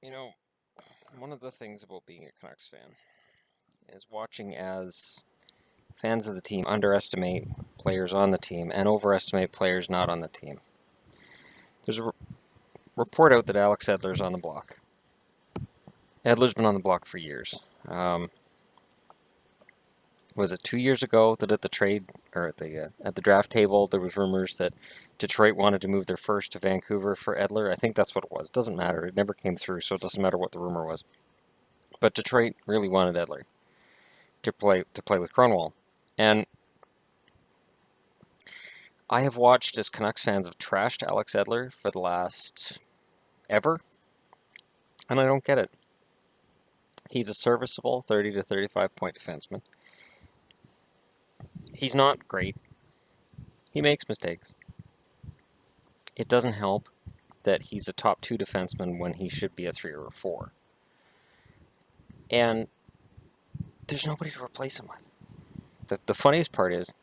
You know, one of the things about being a Canucks fan is watching as fans of the team underestimate players on the team and overestimate players not on the team. There's a report out that Alex Edler's on the block. Edler's been on the block for years. Was it 2 years ago that at the trade or at the draft table there was rumors that Detroit wanted to move their first to Vancouver for Edler? I think that's what it was. Doesn't matter. It never came through, so it doesn't matter what the rumor was. But Detroit really wanted Edler to play with Cronwall. And I have watched as Canucks fans have trashed Alex Edler for the last ever, and I don't get it. He's a serviceable 30 to 35 point defenseman. He's not great. He makes mistakes. It doesn't help that he's a top 2 defenseman when he should be a 3 or a 4. And there's nobody to replace him with. The funniest part is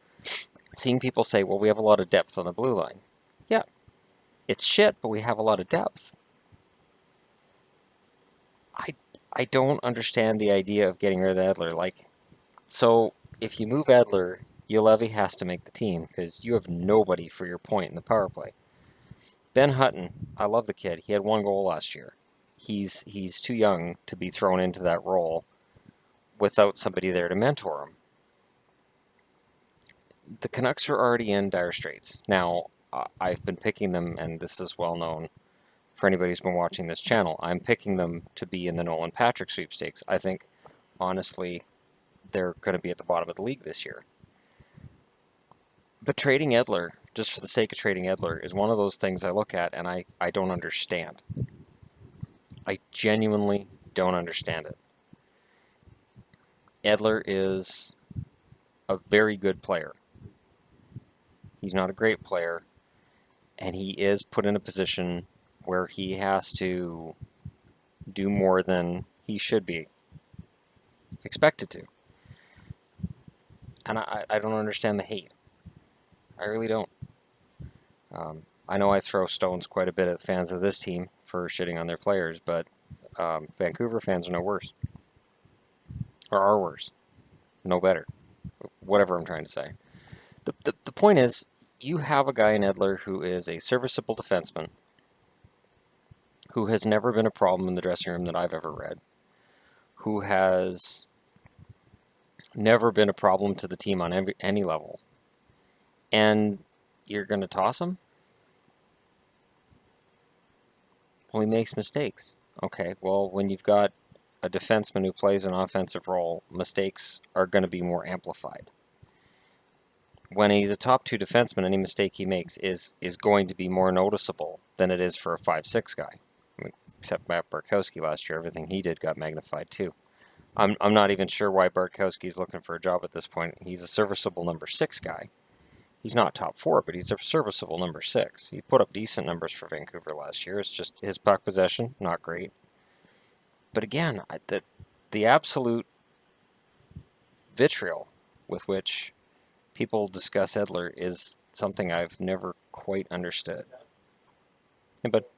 seeing people say, well, we have a lot of depth on the blue line. Yeah, it's shit, but we have a lot of depth. I don't understand the idea of getting rid of Edler. So if you move Edler, Ulevi has to make the team because you have nobody for your point in the power play. Ben Hutton, I love the kid. He had 1 goal last year. He's too young to be thrown into that role without somebody there to mentor him. The Canucks are already in dire straits. Now, I've been picking them, and this is well known for anybody who's been watching this channel. I'm picking them to be in the Nolan Patrick sweepstakes. I think, honestly, they're going to be at the bottom of the league this year. But trading Edler, just for the sake of trading Edler, is one of those things I look at and I don't understand. I genuinely don't understand it. Edler is a very good player. He's not a great player, and he is put in a position where he has to do more than he should be expected to. And I don't understand the hate. I really don't. I know I throw stones quite a bit at fans of this team for shitting on their players, but Vancouver fans are no worse. Or are worse. No better. Whatever I'm trying to say. The point is, you have a guy in Edler who is a serviceable defenseman who has never been a problem in the dressing room that I've ever read, who has never been a problem to the team on any level, and you're going to toss him? Well, he makes mistakes. Okay, well, when you've got a defenseman who plays an offensive role, mistakes are going to be more amplified. When he's a top 2 defenseman, any mistake he makes is going to be more noticeable than it is for a 5'6" guy. I mean, except Matt Bartkowski last year, everything he did got magnified too. I'm not even sure why Bartkowski's looking for a job at this point. He's a serviceable number 6 guy. He's not top 4, but he's a serviceable number 6. He put up decent numbers for Vancouver last year. It's just his puck possession, not great. But again, the absolute vitriol with which people discuss Edler is something I've never quite understood. Yeah, but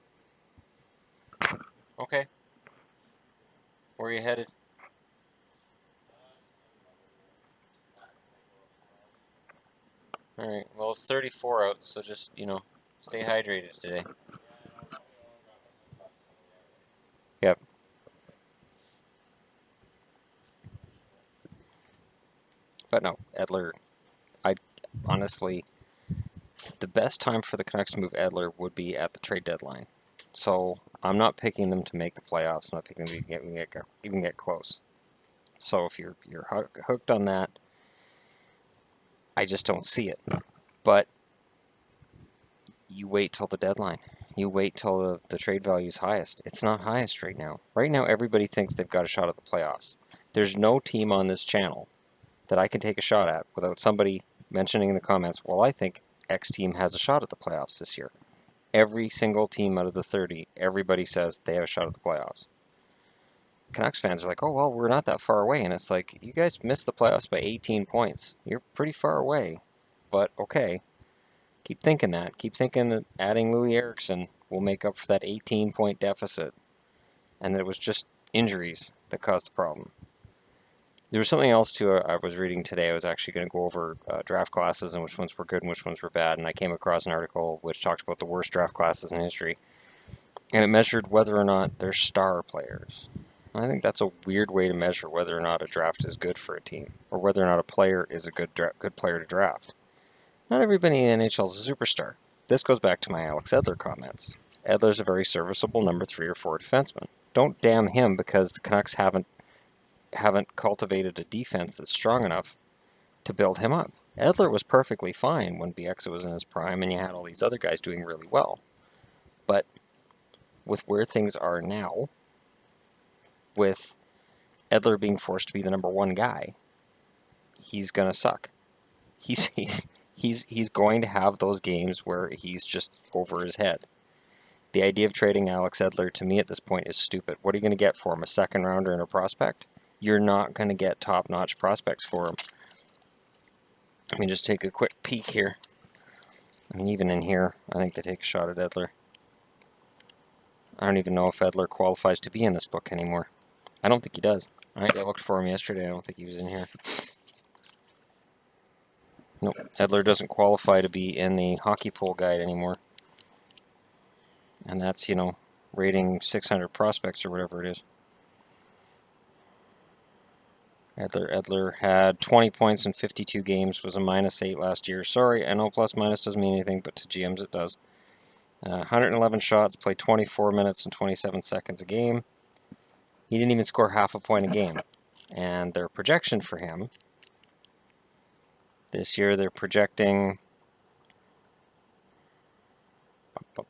okay, where are you headed? All right. Well, it's 34 out, so just stay hydrated today. Yep. But no, Edler. I honestly, the best time for the Canucks to move Edler would be at the trade deadline. So I'm not picking them to make the playoffs. I'm not picking them to even get close. So if you're hooked on that, I just don't see it. But you wait till the deadline. You wait till the trade value is highest. It's not highest right now. Right now, everybody thinks they've got a shot at the playoffs. There's no team on this channel that I can take a shot at without somebody mentioning in the comments, well, I think X team has a shot at the playoffs this year. Every single team out of the 30, everybody says they have a shot at the playoffs. Canucks fans are like, oh, well, we're not that far away. And it's like, you guys missed the playoffs by 18 points. You're pretty far away. But okay, keep thinking that. Keep thinking that adding Louis Eriksson will make up for that 18-point deficit. and that it was just injuries that caused the problem. There was something else too I was reading today. I was actually going to go over draft classes and which ones were good and which ones were bad, and I came across an article which talked about the worst draft classes in history, and it measured whether or not they're star players. I think that's a weird way to measure whether or not a draft is good for a team, or whether or not a player is a good player to draft. Not everybody in the NHL is a superstar. This goes back to my Alex Edler comments. Edler's a very serviceable number 3 or 4 defenseman. Don't damn him because the Canucks haven't cultivated a defense that's strong enough to build him up. Edler was perfectly fine when Bieksa was in his prime and you had all these other guys doing really well. But with where things are now, with Edler being forced to be the number 1 guy, he's gonna suck. He's going to have those games where he's just over his head. The idea of trading Alex Edler to me at this point is stupid. What are you going to get for him? A second rounder and a prospect? You're not going to get top-notch prospects for him. Let me just take a quick peek here. I mean, even in here, I think they take a shot at Edler. I don't even know if Edler qualifies to be in this book anymore. I don't think he does. I looked for him yesterday. I don't think he was in here. Nope, Edler doesn't qualify to be in the hockey pool guide anymore. And that's, you know, rating 600 prospects or whatever it is. Edler had 20 points in 52 games, was a -8 last year. Sorry, I know plus minus doesn't mean anything, but to GMs it does. 111 shots, played 24 minutes and 27 seconds a game. He didn't even score half a point a game. And their projection for him, this year they're projecting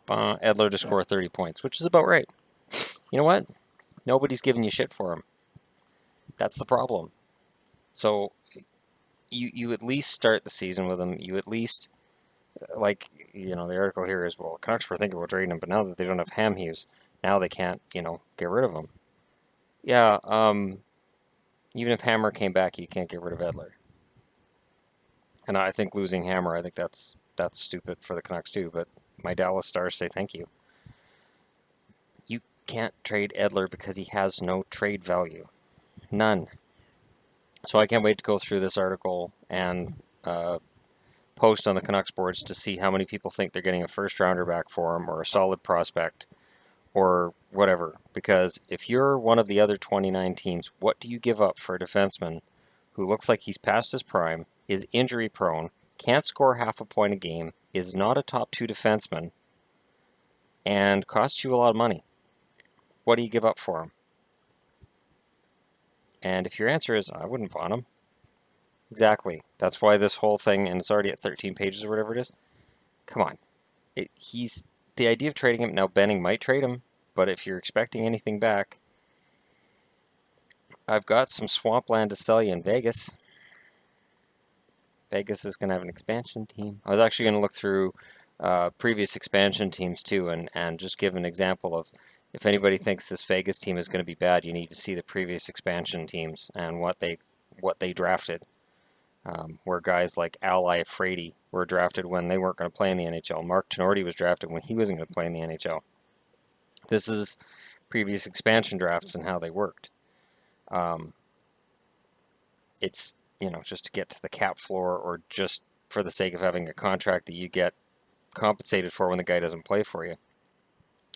Edler to score 30 points, which is about right. You know what? Nobody's giving you shit for him. That's the problem. So you at least start the season with him. You at least, like, you know, the article here is, well, the Canucks were thinking about trading him, but now that they don't have Ham Hughes, now they can't, you know, get rid of him. Yeah, even if Hammer came back, you can't get rid of Edler. And I think losing Hammer, I think that's stupid for the Canucks too, but my Dallas Stars say thank you. You can't trade Edler because he has no trade value. None. So I can't wait to go through this article and post on the Canucks boards to see how many people think they're getting a first rounder back for him or a solid prospect or whatever. Because if you're one of the other 29 teams, what do you give up for a defenseman who looks like he's past his prime, is injury prone, can't score half a point a game, is not a top 2 defenseman, and costs you a lot of money? What do you give up for him? And if your answer is, I wouldn't want him. Exactly. That's why this whole thing, and it's already at 13 pages or whatever it is. Come on. He's the idea of trading him. Now, Benning might trade him, but if you're expecting anything back, I've got some swampland to sell you in Vegas. Vegas is going to have an expansion team. I was actually going to look through previous expansion teams too, and just give an example of, if anybody thinks this Vegas team is going to be bad, you need to see the previous expansion teams and what they drafted. Where guys like Al Iafrate were drafted when they weren't going to play in the NHL. Mark Tenorti was drafted when he wasn't going to play in the NHL. This is previous expansion drafts and how they worked. It's, you know, just to get to the cap floor, or just for the sake of having a contract that you get compensated for when the guy doesn't play for you.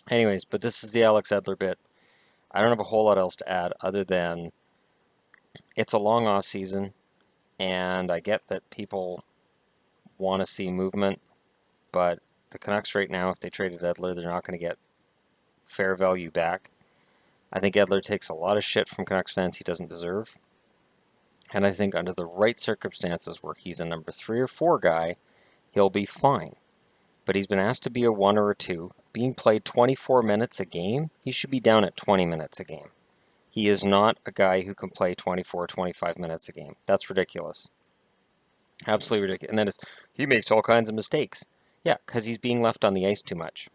Anyways, but this is the Alex Edler bit. I don't have a whole lot else to add other than it's a long off season, and I get that people want to see movement, but the Canucks right now, if they traded Edler, they're not going to get fair value back. I think Edler takes a lot of shit from Canucks fans he doesn't deserve. And I think under the right circumstances, where he's a number 3 or 4 guy, he'll be fine. But he's been asked to be a 1 or a 2. Being played 24 minutes a game, he should be down at 20 minutes a game. He is not a guy who can play 24, 25 minutes a game. That's ridiculous. Absolutely ridiculous. And then he makes all kinds of mistakes. Yeah, because he's being left on the ice too much.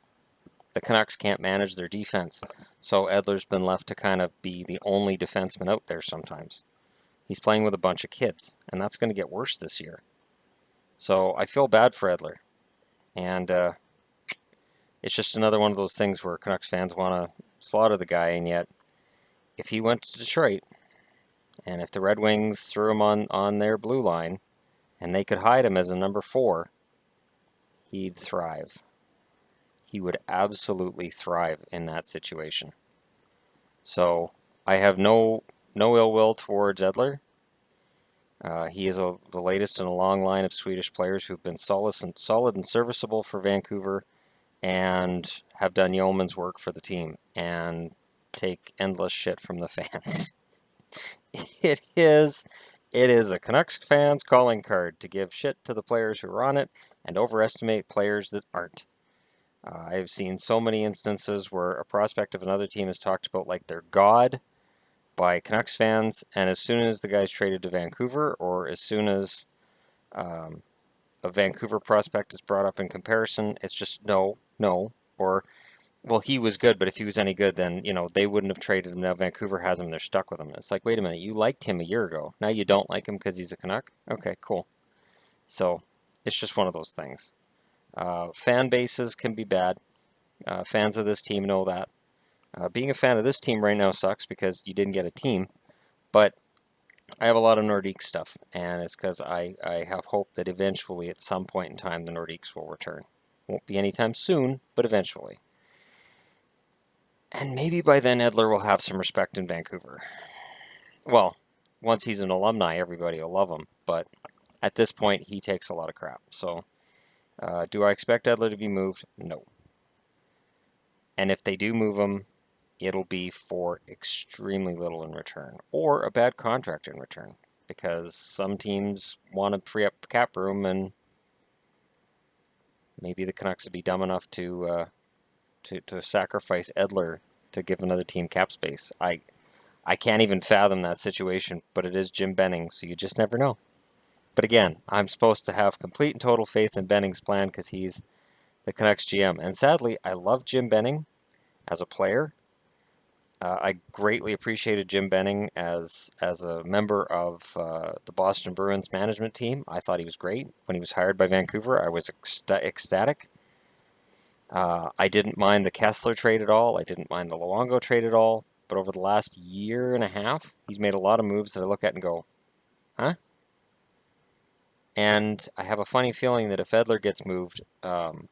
The Canucks can't manage their defense, so Edler's been left to kind of be the only defenseman out there sometimes. He's playing with a bunch of kids, and that's going to get worse this year. So I feel bad for Edler. And it's just another one of those things where Canucks fans want to slaughter the guy, and yet if he went to Detroit, and if the Red Wings threw him on their blue line, and they could hide him as a number 4, he'd thrive. He would absolutely thrive in that situation. So I have no ill will towards Edler. He is the latest in a long line of Swedish players who've been solid and serviceable for Vancouver, and have done yeoman's work for the team and take endless shit from the fans. It is a Canucks fans calling card to give shit to the players who are on it and overestimate players that aren't. I've seen so many instances where a prospect of another team is talked about like they're God by Canucks fans, and as soon as the guy's traded to Vancouver, or as soon as a Vancouver prospect is brought up in comparison, it's just no, or, well, he was good, but if he was any good, then, they wouldn't have traded him. Now Vancouver has him, they're stuck with him. It's like, wait a minute, you liked him a year ago. Now you don't like him because he's a Canuck? Okay, cool. So, it's just one of those things. Fan bases can be bad. Fans of this team know that. Being a fan of this team right now sucks because you didn't get a team, but I have a lot of Nordique stuff, and it's because I have hope that eventually, at some point in time, the Nordiques will return. Won't be anytime soon, but eventually. And maybe by then Edler will have some respect in Vancouver. Well, once he's an alumni, everybody will love him, but at this point, he takes a lot of crap. So, do I expect Edler to be moved? No. And if they do move him, it'll be for extremely little in return, or a bad contract in return, because some teams want to free up cap room, and maybe the Canucks would be dumb enough to sacrifice Edler to give another team cap space. I can't even fathom that situation, but it is Jim Benning, so you just never know. But again, I'm supposed to have complete and total faith in Benning's plan because he's the Canucks GM. And sadly, I love Jim Benning as a player. I greatly appreciated Jim Benning as a member of the Boston Bruins management team. I thought he was great. When he was hired by Vancouver, I was ecstatic. I didn't mind the Kessler trade at all. I didn't mind the Luongo trade at all. But over the last year and a half, he's made a lot of moves that I look at and go, huh? And I have a funny feeling that if Edler gets moved, I'll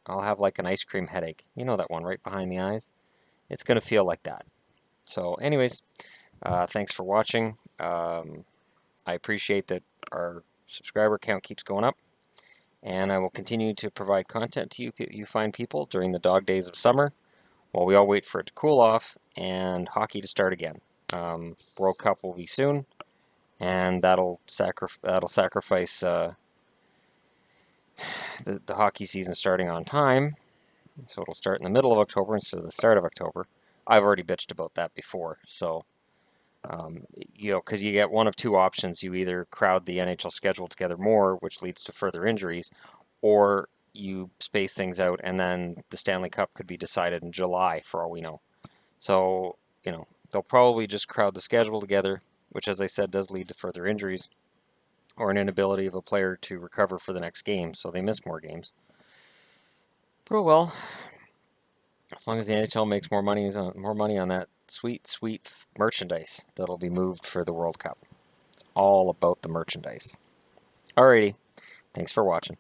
have like an ice cream headache. You know that one right behind the eyes? It's going to feel like that. So anyways, thanks for watching. I appreciate that our subscriber count keeps going up, and I will continue to provide content to you fine people during the dog days of summer while we all wait for it to cool off and hockey to start again. World Cup will be soon, and that'll sacrifice the hockey season starting on time. So it'll start in the middle of October instead of the start of October. I've already bitched about that before, so because you get one of two options. You either crowd the NHL schedule together more, which leads to further injuries, or you space things out, and then the Stanley Cup could be decided in July, for all we know. So, they'll probably just crowd the schedule together, which, as I said, does lead to further injuries, or an inability of a player to recover for the next game, so they miss more games. But oh well. As long as the NHL makes more money on that sweet, sweet merchandise that'll be moved for the World Cup. It's all about the merchandise. Alrighty. Thanks for watching.